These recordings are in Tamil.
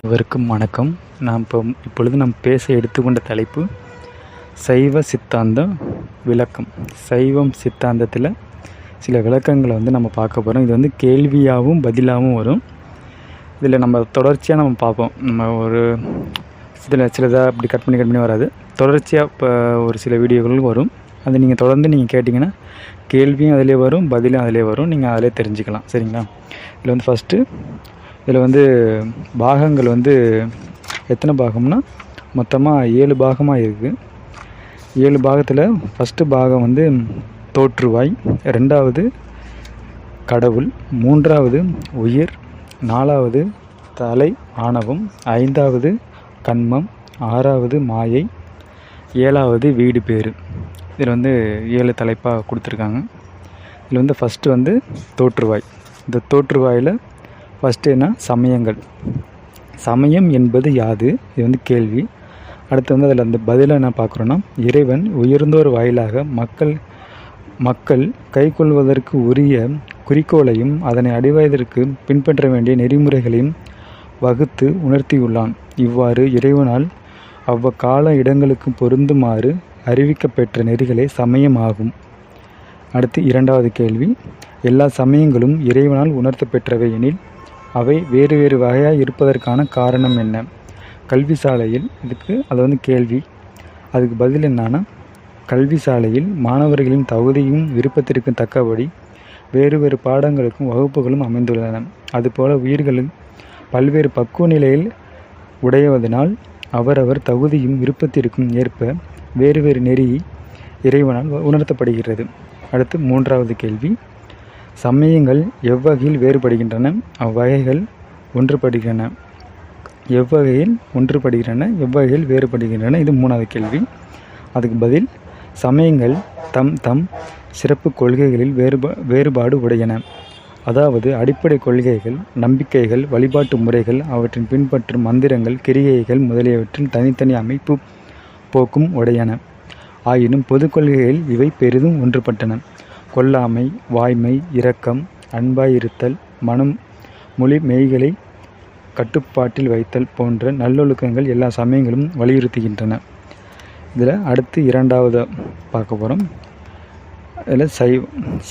இவருக்கும் வணக்கம். இப்பொழுது நாம் பேச எடுத்துக்கொண்ட தலைப்பு சைவ சித்தாந்த விளக்கம். சைவம் சித்தாந்தத்தில் சில விளக்கங்களை நம்ம பார்க்க போகிறோம். இது கேள்வியாகவும் பதிலாகவும் வரும். இதில் நம்ம தொடர்ச்சியாக நம்ம பார்ப்போம். நம்ம ஒரு சிலதாக அப்படி கட் பண்ணி வராது. தொடர்ச்சியாக இப்போ ஒரு சில வீடியோகள் வரும். அது நீங்கள் தொடர்ந்து கேட்டிங்கன்னா கேள்வியும் அதிலே வரும், பதிலும் அதிலே வரும். நீங்கள் அதிலே தெரிஞ்சுக்கலாம். சரிங்களா? இதில் ஃபஸ்ட்டு இதில் பாகங்கள் எத்தனை பாகம்னா மொத்தமாக 7 பாகமாக இருக்குது. 7 பாகத்தில் ஃபஸ்ட்டு பாகம் தோற்றுவாய், 2வது கடவுள், 3வது உயிர், 4வது தலை ஆணவம், 5வது கண்மம், 6வது மாயை, 7வது வீடு பேறு. இதில் 7 தலைப்பாக கொடுத்துருக்காங்க. இதில் ஃபஸ்ட்டு தோற்றுவாய். இந்த தோற்றுவாயில் ஃபஸ்ட்டு என்ன? சமயங்கள். சமயம் என்பது யாது? இது கேள்வி. அடுத்து அதில் அந்த பதிலை என்ன பார்க்குறோன்னா, இறைவன் உயர்ந்தோர் வாயிலாக மக்கள் கைக்கொள்வதற்கு உரிய குறிக்கோளையும் அதனை அடைவதற்கு பின்பற்ற வேண்டிய நெறிமுறைகளையும் வகுத்து உணர்த்தியுள்ளான். இவ்வாறு இறைவனால் அவ்வக்கால இடங்களுக்கு பொருந்துமாறு அறிவிக்கப்பெற்ற நெறிகளே சமயம் ஆகும். அடுத்து 2வது கேள்வி. எல்லா சமயங்களும் இறைவனால் உணர்த்த பெற்றவை எனில் அவை வேறு வேறு வகையாக இருப்பதற்கான காரணம் என்ன? கல்வி சாலையில் அது கேள்வி. அதுக்கு பதில் என்னன்னா, கல்வி சாலையில் மாணவர்களின் தகுதியும் விருப்பத்திற்கு தக்கபடி வேறு வேறு பாடங்களுக்கும் வகுப்புகளும் அமைந்துள்ளன. அதுபோல உயிர்களும் பல்வேறு பக்குவ நிலையில் உடையவதனால் அவரவர் தகுதியும் விருப்பத்திற்கும் ஏற்ப வேறு வேறு நெறி இறைவனால் உணர்த்தப்படுகிறது. அடுத்து 3வது கேள்வி. சமயங்கள் எவ்வகையில் வேறுபடுகின்றன? அவ்வகைகள் ஒன்றுபடுகின்றன. எவ்வகையில் ஒன்றுபடுகின்றன, எவ்வகையில் வேறுபடுகின்றன? இது 3வது கேள்வி. அதுக்கு பதில், சமயங்கள் தம் சிறப்பு கொள்கைகளில் வேறுபாடு உடையன. அதாவது அடிப்படை கொள்கைகள், நம்பிக்கைகள், வழிபாட்டு முறைகள், அவற்றின் பின்பற்றும் மந்திரங்கள், கிரியைகள் முதலியவற்றின் தனித்தனி அமைப்பு போக்கும் உடையன. ஆயினும் பொது கொள்கைகள் இவை பெரிதும் ஒன்றுபட்டன. கொல்லாமை, வாய்மை, இரக்கம், அன்பாயிருத்தல், மனம், மொழி, மெய்களை கட்டுப்பாட்டில் வைத்தல் போன்ற நல்லொழுக்கங்கள் எல்லா சமயங்களும் வலியுறுத்துகின்றன. இதில் அடுத்து 2வது பார்க்க போகிறோம். இதில்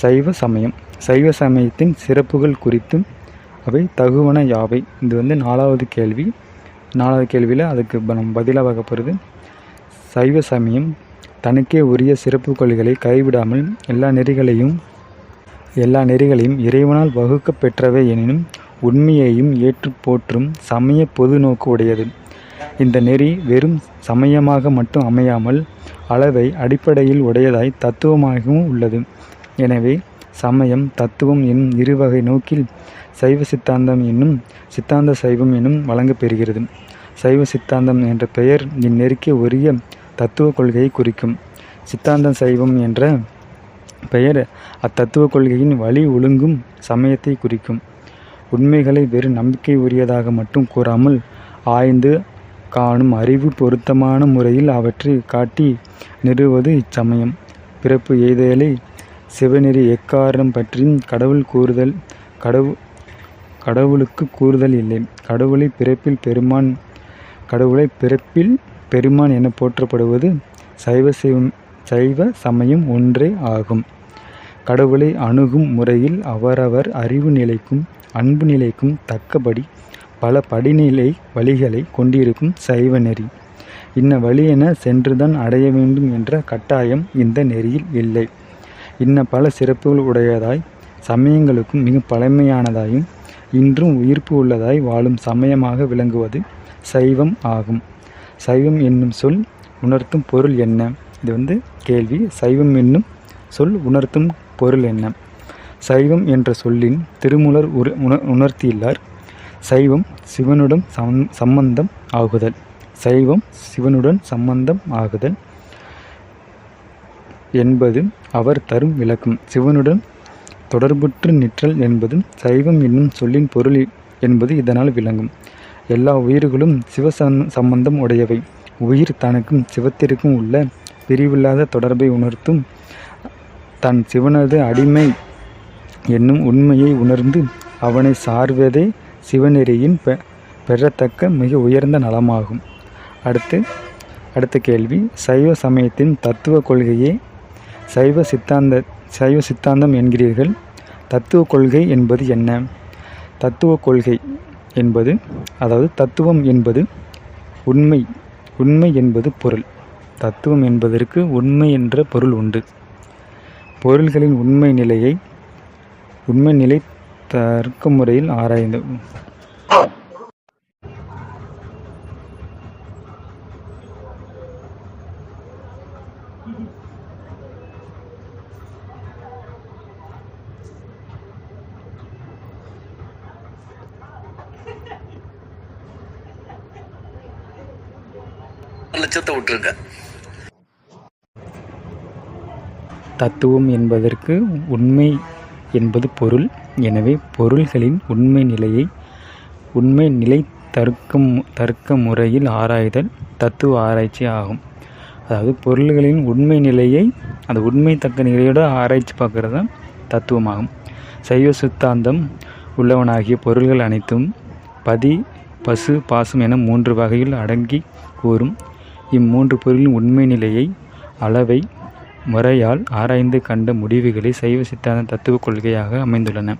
சைவ சமயம். சைவ சமயத்தின் சிறப்புகள் குறித்தும் அவை தகுவன யாவை? இது 4வது கேள்வி. 4வது கேள்வியில் அதுக்கு நம்ம பதிலாக பார்க்க போகிறது. சைவ சமயம் தனக்கே உரிய சிறப்பு கொள்கைகளை கைவிடாமல் எல்லா நெறிகளையும் இறைவனால் வகுக்க பெற்றவை எனினும் உண்மையையும் ஏற்று போற்றும் சமய பொது நோக்கு உடையது. இந்த நெறி வெறும் சமயமாக மட்டும் அமையாமல் அளவை அடிப்படையில் உடையதாய் தத்துவமாகவும் உள்ளது. எனவே சமயம், தத்துவம் என்னும் இருவகை நோக்கில் சைவ சித்தாந்தம் என்னும் சித்தாந்த சைவம் என்னும் வழங்கப்பெறுகிறது. சைவ சித்தாந்தம் என்ற பெயர் இந்நெறிக்கு உரிய தத்துவ கொள்கையை குறிக்கும். சித்தாந்த சைவம் என்ற பெயர் அத்தத்துவ கொள்கையின் வழி ஒழுங்கும் சமயத்தை குறிக்கும். உண்மைகளை வெறு நம்பிக்கை உரியதாக மட்டும் கூறாமல் ஆய்ந்து காணும் அறிவு பொருத்தமான முறையில் அவற்றை காட்டி நிறுவது இச்சமயம். பிறப்பு எய்தலை சிவநெறி எக்காரணம் பற்றியும் கடவுளுக்கு கூறுதல் இல்லை. கடவுளை பிறப்பில் பெருமான் என போற்றப்படுவது சைவ சமயம் ஒன்றே ஆகும். கடவுளை அணுகும் முறையில் அவரவர் அறிவு நிலைக்கும் அன்பு நிலைக்கும் தக்கபடி பல படிநிலை வழிகளை கொண்டிருக்கும் சைவ நெறி. இன்ன வழி என சென்றுதான் அடைய வேண்டும் என்ற கட்டாயம் இந்த நெறியில் இல்லை. இன்ன பல சிறப்புகள் உடையதாய் சமயங்களுக்கும் மிக பழமையானதாயும் இன்றும் உயிர்ப்பு உள்ளதாய் வாழும் சமயமாக விளங்குவது சைவம் ஆகும். சைவம் என்னும் சொல் உணர்த்தும் பொருள் என்ன? இது கேள்வி. சைவம் என்னும் சொல் உணர்த்தும் பொருள் என்ன? சைவம் என்ற சொல்லின் திருமூலர் உணர்த்தியுள்ளார். சைவம் சிவனுடன் சம்பந்தம் ஆகுதல். சைவம் சிவனுடன் சம்பந்தம் ஆகுதல் என்பது அவர் தரும் விளக்கம். சிவனுடன் தொடர்புற்று நிற்றல் என்பதும் சைவம் என்னும் சொல்லின் பொருள் என்பது இதனால் விளங்கும். எல்லா உயிர்களும் சிவ சம்பந்தம் உடையவை. உயிர் தனக்கும் சிவத்திற்கும் உள்ள பிரிவில்லாத தொடர்பை உணர்த்தும் தன் சிவனது அடிமை என்னும் உண்மையை உணர்ந்து அவனை சார்வதே சிவநெறியின் பெறத்தக்க மிக உயர்ந்த நலமாகும். அடுத்த கேள்வி, சைவ சமயத்தின் தத்துவ கொள்கையே சைவ சித்தாந்தம் என்கிறீர்கள். தத்துவ கொள்கை என்பது என்ன? தத்துவ கொள்கை என்பது, அதாவது தத்துவம் என்பது உண்மை என்பது பொருள். தத்துவம் என்பதற்கு உண்மை என்ற பொருள் உண்டு. பொருள்களின் உண்மை நிலை தர்க்க முறையில் ஆராய்ந்து லட்சத்தை விட்டுருங்க. தத்துவம் என்பதற்கு உண்மை என்பது பொருள். எனவே பொருள்களின் உண்மை நிலை தர்க்க முறையில் ஆராய்தல் தத்துவ ஆராய்ச்சி ஆகும். அதாவது பொருள்களின் உண்மை நிலையை அந்த உண்மை தக்க நிலையோடு ஆராய்ச்சி பார்க்குறது தான் தத்துவமாகும். சைவ சித்தாந்தம் உள்ளவனாகிய பொருள்கள் அனைத்தும் பதி, பசு, பாசம் என 3 வகையில் அடங்கி கூறும். இம்மூன்று பொருளின் உண்மை நிலையை அளவை முறையால் ஆராய்ந்து கண்ட முடிவுகளை சைவ சித்தாந்த தத்துவ கொள்கையாக அமைந்துள்ளன.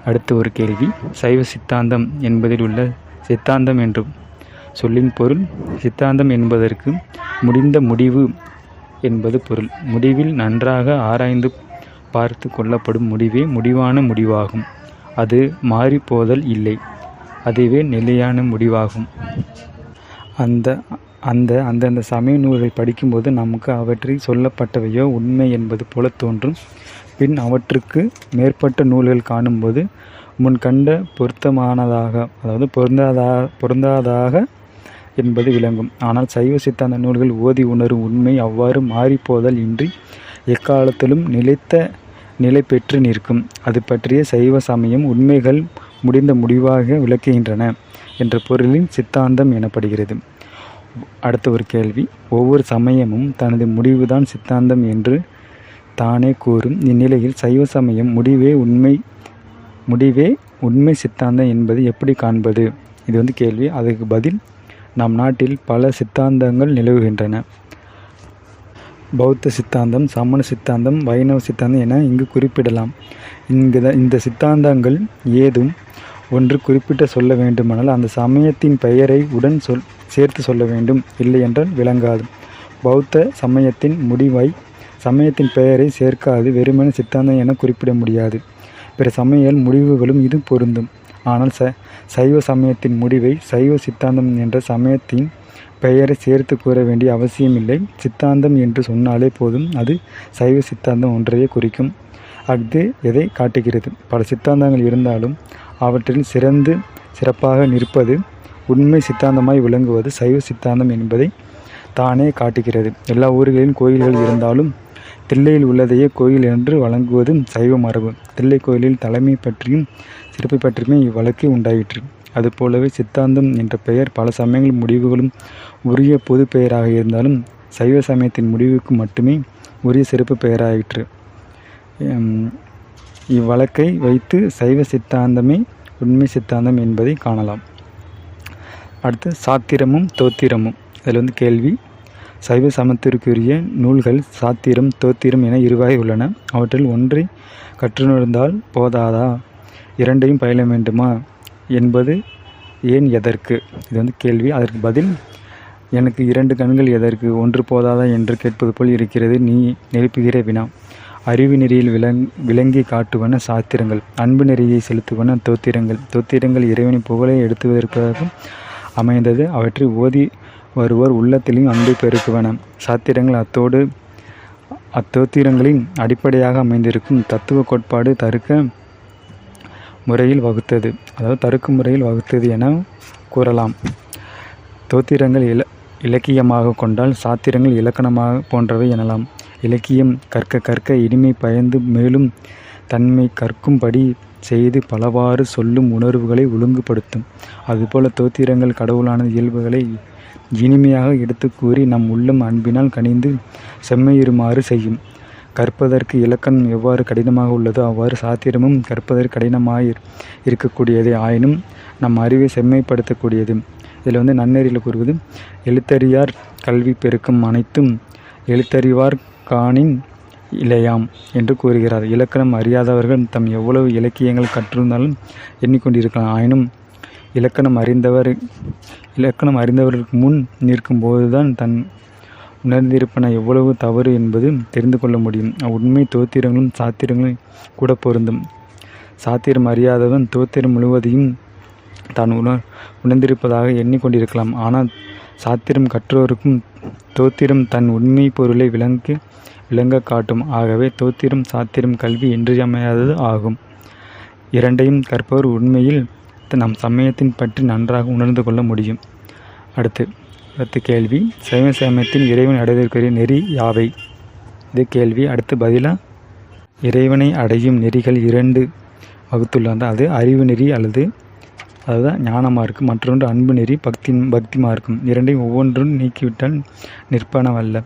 அடுத்த ஒரு கேள்வி, சைவ சித்தாந்தம் என்பதில் உள்ள சித்தாந்தம் என்று சொல்லின் பொருள். சித்தாந்தம் என்பதற்கு முடிந்த முடிவு என்பது பொருள். முடிவில் நன்றாக ஆராய்ந்து பார்த்து கொள்ளப்படும் முடிவே முடிவான முடிவாகும். அது மாறிப்போதல் இல்லை, அதுவே நிலையான முடிவாகும். அந்தந்த சமய நூல்களை படிக்கும்போது நமக்கு அவற்றில் சொல்லப்பட்டவையோ உண்மை என்பது போல தோன்றும். பின் அவற்றுக்கு மேற்பட்ட நூல்கள் காணும்போது முன்கண்ட பொருத்தமானதாக, அதாவது பொருந்தாதாக என்பது விளங்கும். ஆனால் சைவ சித்தாந்த நூல்கள் ஓதி உணரும் உண்மை அவ்வாறு மாறிப்போதல் இன்றி எக்காலத்திலும் நிலை பெற்று நிற்கும். அது பற்றிய சைவ சமயம் உண்மைகள் முடிந்த முடிவாக விளக்குகின்றன என்ற பொருளின் சித்தாந்தம் எனப்படுகிறது. அடுத்த ஒரு கேள்வி, ஒவ்வொரு சமயமும் தனது முடிவுதான் சித்தாந்தம் என்று தானே கூறும். இந்நிலையில் சைவ சமயம் முடிவே உண்மை சித்தாந்தம் என்பது எப்படி காண்பது? இது கேள்வி. அதுக்கு பதில், நம் நாட்டில் பல சித்தாந்தங்கள் நிலவுகின்றன. பௌத்த சித்தாந்தம், சமண சித்தாந்தம், வைணவ சித்தாந்தம் என இங்கு குறிப்பிடலாம். இந்த சித்தாந்தங்கள் ஏதும் ஒன்று குறிப்பிட்டு சொல்ல வேண்டுமானால் அந்த சமயத்தின் பெயரை உடன் சேர்த்து சொல்ல வேண்டும், இல்லை என்றால் விளங்காது. பௌத்த சமயத்தின் முடிவை சமயத்தின் பெயரை சேர்க்காது வெறுமனே சித்தாந்தம் என குறிப்பிட முடியாது. பிற சமய முடிவுகளும் இது பொருந்தும். ஆனால் சைவ சமயத்தின் முடிவை சைவ சித்தாந்தம் என்ற சமயத்தின் பெயரை சேர்த்து கூற வேண்டிய அவசியமில்லை. சித்தாந்தம் என்று சொன்னாலே போதும், அது சைவ சித்தாந்தம் ஒன்றையே குறிக்கும். அது எதை காட்டுகிறது? பல சித்தாந்தங்கள் இருந்தாலும் அவற்றில் சிறப்பாக நிற்பது, உண்மை சித்தாந்தமாய் விளங்குவது சைவ சித்தாந்தம் என்பதை தானே காட்டுகிறது. எல்லா ஊர்களிலும் கோயில்கள் இருந்தாலும் தில்லையில் உள்ளதையே கோயில் என்று வழங்குவதும் சைவ மரபு. தில்லை கோயிலில் தலைமை பற்றியும் சிறப்பை பற்றியுமே இவ்வழக்கு உண்டாயிற்று. அதுபோலவே சித்தாந்தம் என்ற பெயர் பல சமயங்கள் முடிவுகளும் உரிய பொது பெயராக இருந்தாலும் சைவ சமயத்தின் முடிவுக்கு மட்டுமே உரிய சிறப்பு பெயராயிற்று. இவ்வழக்கை வைத்து சைவ சித்தாந்தமே உண்மை சித்தாந்தம் என்பதை காணலாம். அடுத்து சாத்திரமும் தோத்திரமும். இதில் கேள்வி, சைவ சமயத்திற்குரிய நூல்கள் சாத்திரம், தோத்திரம் என 2 வகை உள்ளன. அவற்றில் ஒன்றை கற்றுணர்ந்தால் போதாதா, இரண்டையும் பயில வேண்டுமா என்பது ஏன், எதற்கு? இது கேள்வி. அதற்கு பதில், எனக்கு 2 கண்கள் எதற்கு, ஒன்று போதாதா என்று கேட்பது போல் இருக்கிறது நீ எழுப்புகிற வினா. அறிவு நெறியில் விளங்கி காட்டுவன சாத்திரங்கள், அன்பு நெறியை செலுத்துவன தோத்திரங்கள். தோத்திரங்கள் இறைவனின் புகழை எடுத்துவதற்காக அமைந்தது. அவற்றை ஓதி வருவோர் உள்ளத்திலும் அன்பை பெருக்குவன. சாத்திரங்கள் அத்தோத்திரங்களின் அடிப்படையாக அமைந்திருக்கும் தத்துவ கோட்பாடு தருக்க முறையில் வகுத்தது என கூறலாம். தோத்திரங்கள் இலக்கியமாக கொண்டால் சாத்திரங்கள் இலக்கணமாக போன்றவை எனலாம். இலக்கியம் கற்க இனிமை பயந்து மேலும் தன்மை கற்கும்படி செய்து பலவாறு சொல்லும் உணர்வுகளை ஒழுங்குபடுத்தும். அதுபோல தோத்திரங்கள் கடவுளான இயல்புகளை இனிமையாக எடுத்து கூறி நம் உள்ளம் அன்பினால் கனிந்து செம்மையுறுமாறு செய்யும். கற்பதற்கு இலக்கணம் எவ்வாறு கடினமாக உள்ளதோ அவ்வாறு சாத்திரமும் கற்பதற்கு கடினமாக இருக்கக்கூடியதே. ஆயினும் நம் அறிவை செம்மைப்படுத்தக்கூடியது. இதில் நன்னெறியில் கூறுவது, எழுத்தறியார் கல்வி பெருக்கும் அனைத்தும் எழுத்தறிவார் காணின் இலையாம் என்று கூறுகிறார். இலக்கணம் அறியாதவர்கள் தம் எவ்வளவு இலக்கியங்கள் கற்றிருந்தாலும் எண்ணிக்கொண்டிருக்கலாம். ஆயினும் இலக்கணம் அறிந்தவர்களுக்கு முன் நிற்கும் போதுதான் தன் உணர்ந்திருப்பன எவ்வளவு தவறு என்பது தெரிந்து கொள்ள முடியும். உண்மை தோத்திரங்களும் சாத்திரங்களும் கூட பொருந்தும். சாத்திரம் அறியாதவன் தோத்திரம் முழுவதையும் தான் உணர்ந்திருப்பதாக எண்ணிக்கொண்டிருக்கலாம். ஆனால் சாத்திரம் கற்றோருக்கும் தோத்திரம் தன் உண்மை பொருளை விளங்க காட்டும். ஆகவே தோத்திரம் சாத்திரம் கல்வி இன்றியமையாதது ஆகும். இரண்டையும் கற்பவர் உண்மையில் நம் சமயத்தின் பற்றி நன்றாக உணர்ந்து கொள்ள முடியும். அடுத்த கேள்வி, சைவ சமயத்தின் இறைவன் அடைவதற்குரிய நெறி யாவை? இது கேள்வி. அடுத்து பதிலா, இறைவனை அடையும் நெறிகள் 2 வகுத்துள்ளார். அது அறிவு நெறி அதாவது ஞான மார்க்கம், மற்றொன்று அன்பு நெறி பக்தி மார்க்கம். இரண்டையும் ஒவ்வொன்றும் நீக்கிவிட்டால் நிற்பனவல்ல.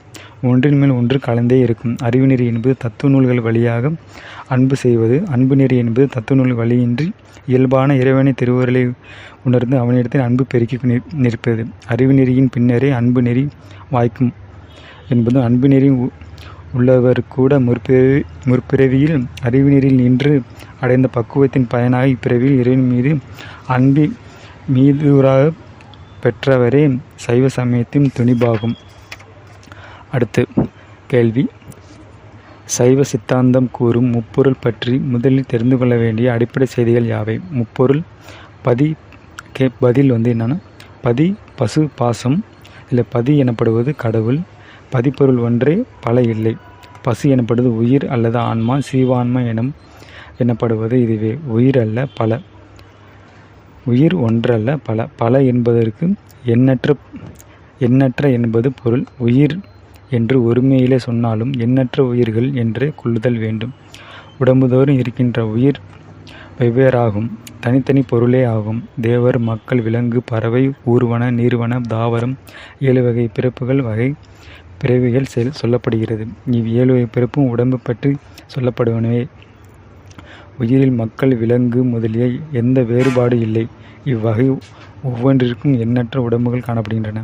ஒன்றின் மேல் ஒன்று கலந்தே இருக்கும். அறிவு நெறி என்பது தத்துவ நூல்கள் வழியாக அன்பு செய்வது. அன்பு நெறி என்பது தத்துவ நூல் வழியின்றி இயல்பான இறைவனை திருவருளை உணர்ந்து அவனிடத்தில் அன்பு பெருக்கி நிற்பது. அறிவு நெறியின் பின்னரே அன்பு நெறி வாய்க்கும் என்பது அன்பு நெறி உள்ளவர் கூட முற்பிறவியில் அறிவு நெறியில் நின்று அடைந்த பக்குவத்தின் பயனாக இப்பிறவியில் இறைவன் மீது அன்பி மீதுராக பெற்றவரே சைவ சமயத்தின் துணிபாகும். அடுத்து கேள்வி, சைவ சித்தாந்தம் கூறும் முப்பொருள் பற்றி முதலில் தெரிந்து கொள்ள வேண்டிய அடிப்படை செய்திகள் யாவை? முப்பொருள் பதில் என்னன்னா, பதி பசு பாசம். இல்லை, பதி எனப்படுவது கடவுள். பதிப்பொருள் ஒன்றே, பல இல்லை. பசு எனப்படுவது உயிர் அல்லது ஆன்மா. சீவான்மா எனப்படுவது இதுவே. உயிர் அல்ல பல. உயிர் ஒன்றல்ல பல. பல என்பதற்கு எண்ணற்ற என்பது பொருள். உயிர் என்று ஒருமையிலே சொன்னாலும் எண்ணற்ற உயிர்கள் என்றே கொள்ளுதல் வேண்டும். உடம்புதோறும் இருக்கின்ற உயிர் வெவ்வேறாகும், தனித்தனி பொருளே ஆகும். தேவர், மக்கள், விலங்கு, பறவை, ஊர்வன, நீர்வன, தாவரம் 7 வகை பிறவிகள் சொல்லப்படுகிறது. 7 வகை பிறப்பும் உடம்பு பற்றி சொல்லப்படுவனவே. உயிரில் மக்கள், விலங்கு முதலிய எந்த வேறுபாடு இல்லை. இவ்வகை ஒவ்வொன்றிற்கும் எண்ணற்ற உடம்புகள் காணப்படுகின்றன.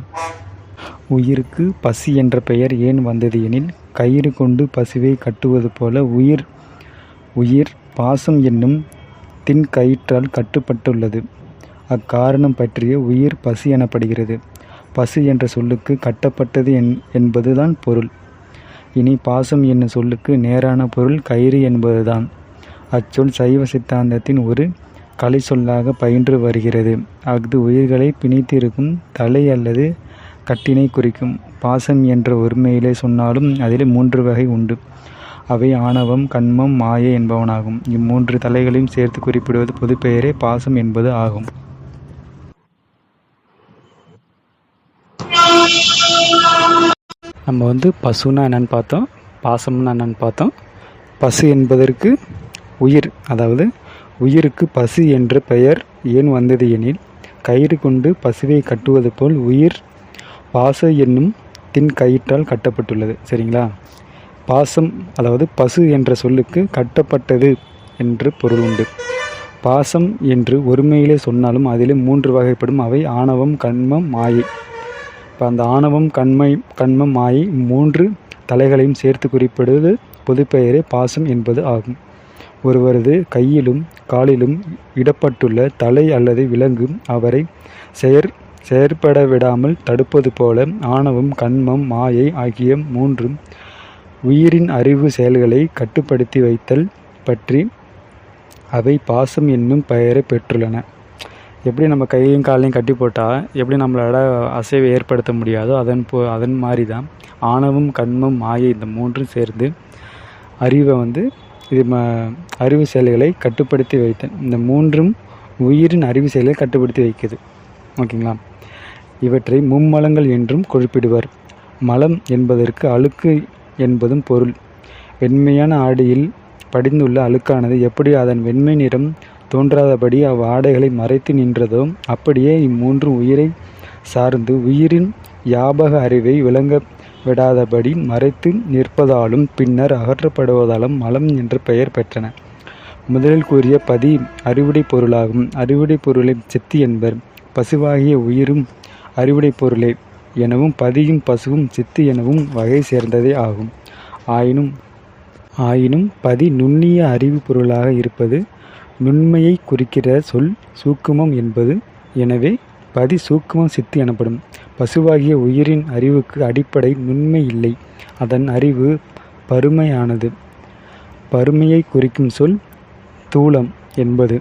உயிருக்கு பசி என்ற பெயர் ஏன் வந்தது எனில், கயிறு கொண்டு பசுவை கட்டுவது போல உயிர் பாசம் என்னும் தின் கயிற்றால் கட்டுப்பட்டுள்ளது. அக்காரணம் பற்றிய உயிர் பசி எனப்படுகிறது. பசு என்ற சொல்லுக்கு கட்டப்பட்டது என்பதுதான் பொருள். இனி பாசம் என்னும் சொல்லுக்கு நேரான பொருள் கயிறு என்பதுதான். அச்சொல் சைவ சித்தாந்தத்தின் ஒரு கலை சொல்லாக பயின்று வருகிறது. அஃது உயிர்களை பிணித்திருக்கும் தலை அல்லது கட்டினை குறிக்கும். பாசம் என்ற ஒருமையிலே சொன்னாலும் அதில் 3 வகை உண்டு. அவை ஆணவம், கன்மம், மாயை என்பவனாகும். 3 தலைகளையும் சேர்த்து குறிப்பிடுவது பொதுப்பெயரே பாசம் என்பது ஆகும். நம்ம பசுன்னா என்னன்னு பார்த்தோம், பாசம்னா என்னன்னு பார்த்தோம். பசு என்பதற்கு உயிர், அதாவது உயிருக்கு பசு என்ற பெயர் ஏன் வந்தது எனில், கயிறு கொண்டு பசுவை கட்டுவது போல் உயிர் பாச என்னும் தின் கயிற்றால் கட்டப்பட்டுள்ளது. சரிங்களா? பாசம் அதாவது பசு என்ற சொல்லுக்கு கட்டப்பட்டது என்று பொருள் உண்டு. பாசம் என்று ஒருமையிலே சொன்னாலும் அதிலே 3 வகைப்படும். அவை ஆணவம், கன்மம், மாயை. இப்போ அந்த ஆணவம், கன்மம், மாயை 3 தலைகளையும் சேர்த்து குறிப்பிடுவது பொதுப்பெயரே பாசம் என்பது ஆகும். ஒருவரது கையிலும் காலிலும் இடப்பட்டுள்ள தலை அல்லது விலங்கு அவரை செயற்பட விடாமல் தடுப்பது போல ஆணவம், கன்மம், மாயை ஆகிய 3 உயிரின் அறிவு செயல்களை கட்டுப்படுத்தி வைத்தல் பற்றி அவை பாசம் என்னும் பெயரை பெற்றுள்ளன. எப்படி நம்ம கையும் காலையும் கட்டி போட்டால் எப்படி நம்மளோட அசைவை ஏற்படுத்த முடியாதோ அதன் மாதிரி தான் ஆணவம், கன்மம், மாயை இந்த 3 சேர்ந்து அறிவை அறிவு செயல்களை கட்டுப்படுத்தி வைத்தல். இந்த 3 உயிரின் அறிவு செயல்களை கட்டுப்படுத்தி வைக்குது. ஓகேங்களா? இவற்றை மும்மலங்கள் என்றும் குறிப்பிடுவர். மலம் என்பதற்கு அழுக்கு என்பதும் பொருள். வெண்மையான ஆடையில் படிந்துள்ள அழுக்கானது எப்படி அதன் வெண்மை நிறம் தோன்றாதபடி ஆடைகளை மறைத்து நின்றதோ அப்படியே 3 உயிரை சார்ந்து உயிரின் யாபக அறிவை விளங்க விடாதபடி மறைத்து நிற்பதாலும் பின்னர் அகற்றப்படுவதாலும் மலம் என்ற பெயர் பெற்றன. முதலில் கூறிய பதி அறிவுடை பொருளாகும். அறிவுடை பொருளை சித்து என்பர். பசுவாகிய உயிரும் அறிவுடை பொருளே எனவும் பதியும் பசுவும் சித்து எனவும் வகை சேர்ந்ததே ஆகும். ஆயினும் பதி நுண்ணிய அறிவு பொருளாக இருப்பது நுண்மையை குறிக்கிற சொல் சூக்குமம் என்பது. எனவே பதி சூக்குமம் சித்து எனப்படும். பசுவாகிய உயிரின் அறிவுக்கு அடிப்படை நுண்மை இல்லை. அதன் அறிவு பருமையானது. பருமையை குறிக்கும் சொல் தூலம் என்பது.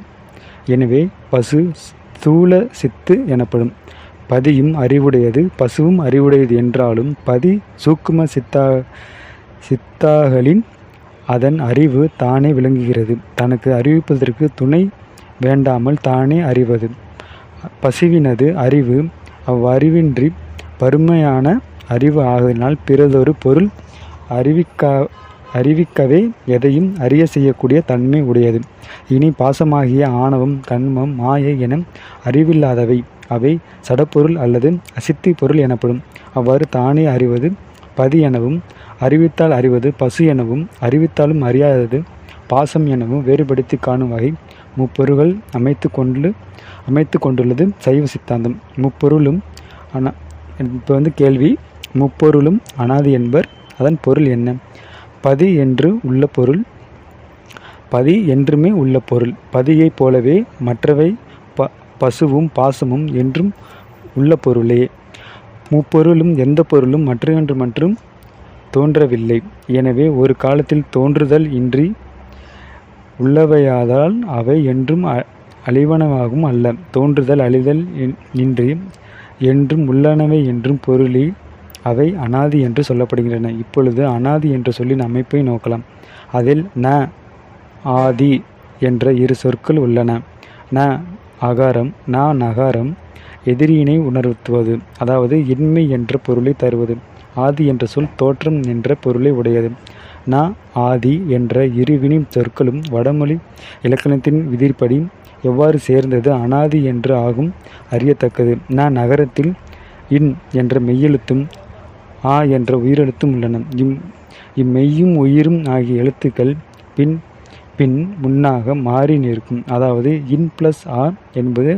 எனவே பசு ஸ்தூல சித்து எனப்படும். பதியும் அறிவுடையது பசுவும் அறிவுடையது என்றாலும் பதி சூக்கும சித்தாகலின் அதன் அறிவு தானே விளங்குகிறது. தனக்கு அறிவிப்பதற்கு துணை வேண்டாமல் தானே அறிவது. பசுவினது அறிவு அவ்வறிவின்றி பருமையான அறிவு ஆகினால் பிறதொரு பொருள் அறிவிக்கவே எதையும் அறிய செய்யக்கூடிய தன்மை உடையது. இனி பாசமாகிய ஆணவம் கண்மம் மாயை என அறிவில்லாதவை. அவை சடப்பொருள் அல்லது அசித்தி பொருள் எனப்படும். அவ்வாறு தானே அறிவது பதி எனவும் அறிவித்தால் அறிவது பசு எனவும் அறிவித்தாலும் அறியாதது பாசம் எனவும் வேறுபடுத்தி காணும் வகை முப்பொருள்கள் அமைத்து கொண்டுள்ளது சைவ சித்தாந்தம். முப்பொருளும் இப்போ கேள்வி, முப்பொருளும் அனாதி என்பர். அதன் பொருள் என்ன? பதி என்று உள்ள பொருள். பதி என்றுமே உள்ள பொருள். பதியைப் போலவே மற்றவை பசுவும் பாசமும் என்றும் உள்ள பொருளே. முப்பொருளும் எந்த பொருளும் மற்றும் தோன்றவில்லை. எனவே ஒரு காலத்தில் தோன்றுதல் இன்றி உள்ளவையாதால் அவை என்றும் அழிவனவாகவும் அல்ல. தோன்றுதல் அழிதல் இன்றி என்றும் உள்ளனவை என்றும் பொருளே அவை அனாதி என்று சொல்லப்படுகின்றன. இப்பொழுது அனாதி என்ற சொல்லின் அமைப்பை நோக்கலாம். அதில் ந ஆதி என்ற இரு சொற்கள் உள்ளன. ந அகாரம், ந நகாரம். எதிரியினை உணர்த்துவது, அதாவது இன்மை என்ற பொருளை தருவது. ஆதி என்ற சொல் தோற்றம் என்ற பொருளை உடையது. ந ஆதி என்ற இருவினை சொற்களும் வடமொழி இலக்கணத்தின் விதிப்படி எவ்வாறு சேர்ந்தது அனாதி என்று ஆகும் அறியத்தக்கது. ந நகரத்தில் இன் என்ற மெய்யெழுத்தும் ஆ என்ற உயிரெழுத்தும் உள்ளன. இம்மெய்யும் உயிரும் ஆகிய எழுத்துக்கள் பின் முன்னாக மாறி நிற்கும். அதாவது இன் பிளஸ் ஆ என்பது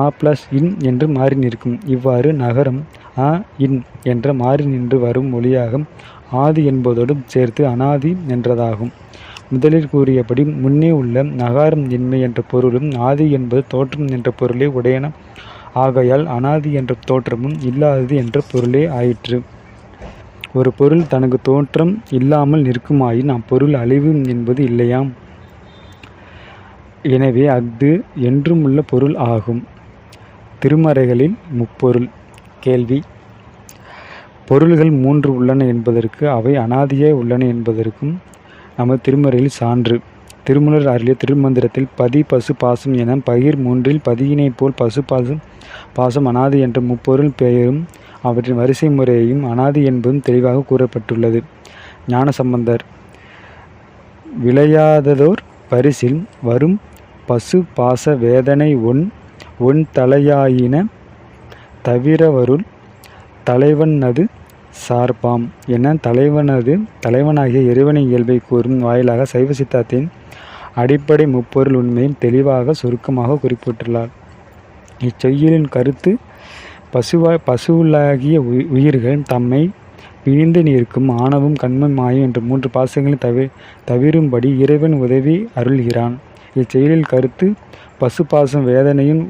ஆ பிளஸ் இன் என்று மாறி நிற்கும். இவ்வாறு நகரம் ஆ இன் என்ற மாறி நின்று வரும் மொழியாக ஆதி என்பதோடு சேர்த்து அனாதி என்றதாகும். முதலில் கூறியபடி முன்னே உள்ள நகாரம் இன்மை என்ற பொருளும் ஆதி என்பது தோற்றம் என்ற பொருளே உடையன. ஆகையால் அனாதி என்ற தோற்றமும் இல்லாதது என்ற பொருளே ஆயிற்று. ஒரு பொருள் தனக்கு தோற்றம் இல்லாமல் நிற்குமாயின் அப்பொருள் அழிவு என்பது இல்லையாம். எனவே அஃது என்றும் உள்ள பொருள் ஆகும். திருமறைகளில் முப்பொருள். கேள்வி, பொருள்கள் 3 உள்ளன என்பதற்கு அவை அனாதியாய் உள்ளன என்பதற்கும் நமது திருமறையில் சான்று. திருமூலர் அருளிய திருமந்திரத்தில் பதி பசு பாசம் என பகிர் 3 பதியினைப் போல் பசு பாசம் அனாதி என்ற முப்பொருள் பெயரும் அவற்றின் வரிசை முறையையும் அனாதி என்பதும் தெளிவாக கூறப்பட்டுள்ளது. ஞானசம்பந்தர் விளையாததோர் பரிசில் வரும் பசு பாச வேதனை ஒன் தலையாயின தவிரவருள் தலைவனது சார்பாம் என தலைவனாகிய இறைவனின் இயல்பை கூறும் வாயிலாக சைவ சித்தாந்தத்தின் அடிப்படை முப்பொருள் உண்மையை தெளிவாக சுருக்கமாக குறிப்பிட்டுள்ளார். இச்செய்யலின் கருத்து பசுவுலாகிய உயிர்கள் தம்மை பிணிந்து நிற்கும் ஆணவம் கண்மம் மாயம் என்ற 3 பாசங்களை தவிரும்படி இறைவன் உதவி அருள்கிறான். இச்செயலில் கருத்து பசுபாசம் வேதனையும்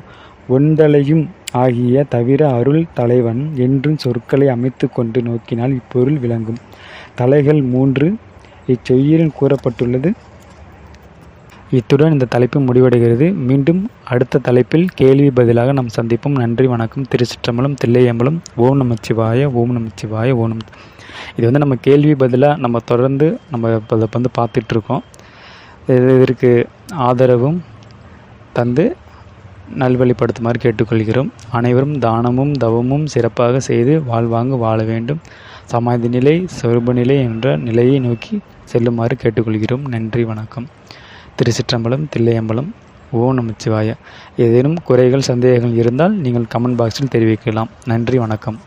ஒன்றலையும் ஆகிய தவிர அருள் தலைவன் என்றும் சொற்களை அமைத்து கொண்டு நோக்கினால் இப்பொருள் விளங்கும். தலைகள் 3 இச்செய்யலில் கூறப்பட்டுள்ளது. இத்துடன் இந்த தலைப்பு முடிவடைகிறது. மீண்டும் அடுத்த தலைப்பில் கேள்வி பதிலாக நாம் சந்திப்போம். நன்றி, வணக்கம். திருச்சிற்றம்பலம், தில்லையம்பலம். ஓம் நமச்சிவாய, ஓம் நமச்சிவாய, ஓம் நம. இது நம்ம கேள்வி பதிலாக நம்ம தொடர்ந்து நம்ம அதை பார்த்துட்ருக்கோம். இதற்கு ஆதரவும் தந்து நல்வழிப்படுத்துமாறு கேட்டுக்கொள்கிறோம். அனைவரும் தானமும் தவமும் சிறப்பாக செய்து வாழ்வாங்கு வாழ வேண்டும். சமாதி நிலை சொரூப நிலை என்ற நிலையை நோக்கி செல்லுமாறு கேட்டுக்கொள்கிறோம். நன்றி, வணக்கம். திருச்சிற்றம்பலம், தில்லையம்பலம். ஓம் நமச்சிவாய. ஏதேனும் குறைகள் சந்தேகங்கள் இருந்தால் நீங்கள் கமெண்ட் பாக்ஸில் தெரிவிக்கலாம். நன்றி, வணக்கம்.